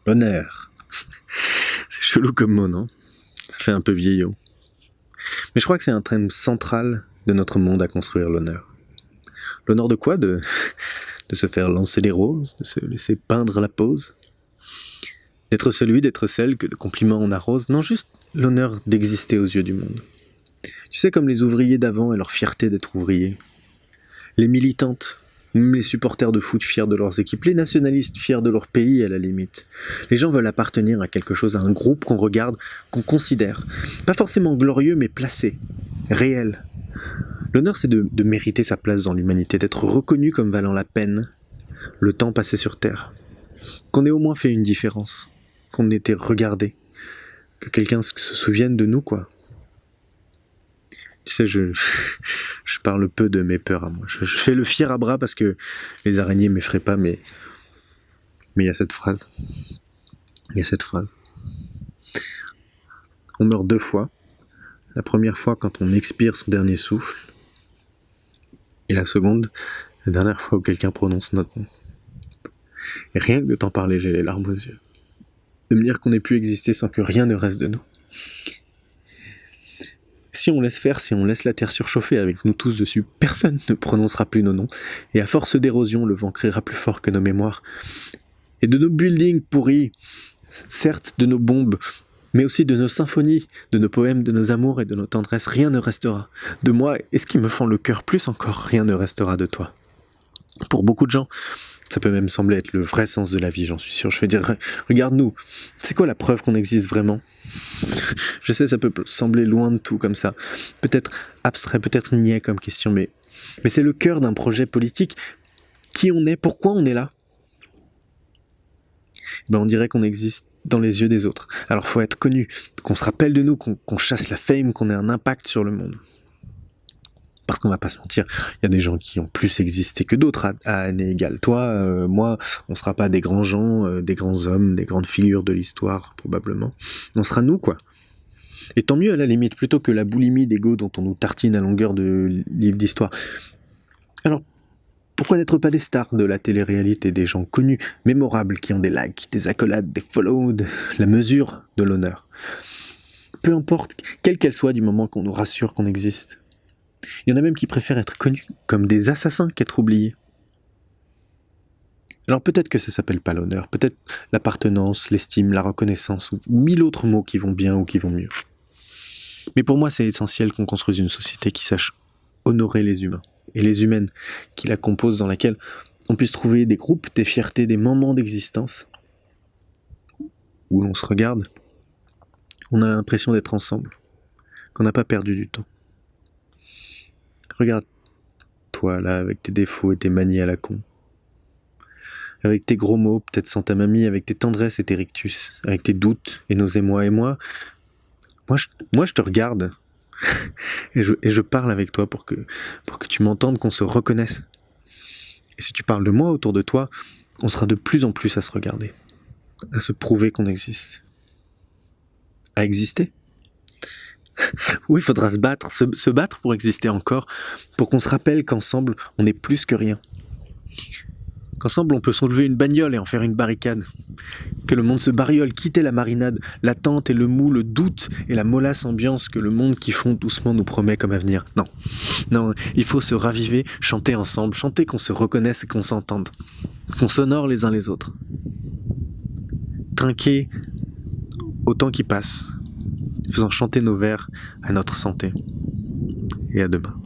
L'honneur. C'est chelou comme mot, non? Ça fait un peu vieillot. Mais je crois que c'est un thème central de notre monde à construire, l'honneur. L'honneur de quoi? De se faire lancer des roses, de se laisser peindre la pose, d'être celui, d'être celle que de compliments on arrose. Non, juste l'honneur d'exister aux yeux du monde. Tu sais, comme les ouvriers d'avant et leur fierté d'être ouvriers. Les militantes, même les supporters de foot fiers de leurs équipes, les nationalistes fiers de leur pays à la limite. Les gens veulent appartenir à quelque chose, à un groupe qu'on regarde, qu'on considère. Pas forcément glorieux, mais placé, réel. L'honneur, c'est de mériter sa place dans l'humanité, d'être reconnu comme valant la peine, le temps passé sur Terre. Qu'on ait au moins fait une différence, qu'on ait été regardé, que quelqu'un se souvienne de nous, quoi. Tu sais, je parle peu de mes peurs à moi. Je fais le fier à bras parce que les araignées m'effraient pas, mais il y a cette phrase. Il y a cette phrase. On meurt 2 fois. La première fois quand on expire son dernier souffle. Et la seconde, la dernière fois où quelqu'un prononce notre nom. Et rien que de t'en parler, j'ai les larmes aux yeux. De me dire qu'on ait pu exister sans que rien ne reste de nous. Si on laisse faire, si on laisse la terre surchauffer avec nous tous dessus, personne ne prononcera plus nos noms. Et à force d'érosion, le vent criera plus fort que nos mémoires. Et de nos buildings pourris, certes de nos bombes, mais aussi de nos symphonies, de nos poèmes, de nos amours et de nos tendresses, rien ne restera. De moi, et ce qui me fend le cœur plus encore, rien ne restera de toi. Pour beaucoup de gens, ça peut même sembler être le vrai sens de la vie, j'en suis sûr. Je veux dire, regarde-nous, c'est quoi la preuve qu'on existe vraiment? Je sais, ça peut sembler loin de tout comme ça, peut-être abstrait, peut-être niais comme question, mais c'est le cœur d'un projet politique. Qui on est, pourquoi on est là? On dirait qu'on existe dans les yeux des autres. Alors faut être connu, qu'on se rappelle de nous, qu'on chasse la fame, qu'on ait un impact sur le monde. Parce qu'on va pas se mentir, il y a des gens qui ont plus existé que d'autres à année égale. Toi, moi, on sera pas des grands gens, des grands hommes, des grandes figures de l'histoire, probablement. On sera nous, quoi. Et tant mieux à la limite, plutôt que la boulimie d'ego dont on nous tartine à longueur de livres d'histoire. Alors, pourquoi n'être pas des stars de la télé-réalité, des gens connus, mémorables, qui ont des likes, des accolades, des follow, la mesure de l'honneur? Peu importe, quelle qu'elle soit, du moment qu'on nous rassure qu'on existe. Il y en a même qui préfèrent être connus comme des assassins qu'être oubliés. Alors peut-être que ça s'appelle pas l'honneur, peut-être l'appartenance, l'estime, la reconnaissance, ou 1000 autres mots qui vont bien ou qui vont mieux. Mais pour moi, c'est essentiel qu'on construise une société qui sache honorer les humains et les humaines qui la composent, dans laquelle on puisse trouver des groupes, des fiertés, des moments d'existence où l'on se regarde, on a l'impression d'être ensemble, qu'on n'a pas perdu du temps. Regarde, toi là, avec tes défauts et tes manies à la con, avec tes gros mots, peut-être sans ta mamie, avec tes tendresses et tes rictus, avec tes doutes et nos émois, et moi je te regarde et je parle avec toi pour que tu m'entendes, qu'on se reconnaisse. Et si tu parles de moi autour de toi, on sera de plus en plus à se regarder, à se prouver qu'on existe, à exister. Oui, il faudra se battre pour exister encore, pour qu'on se rappelle qu'ensemble, on est plus que rien. Qu'ensemble, on peut soulever une bagnole et en faire une barricade. Que le monde se bariole, quitter la marinade, l'attente et le mou, le doute et la mollasse ambiance que le monde qui fond doucement nous promet comme avenir. Non, il faut se raviver, chanter ensemble, chanter qu'on se reconnaisse et qu'on s'entende, qu'on s'honore les uns les autres. Trinquer au temps qui passe, faisant chanter nos vers à notre santé. Et à demain.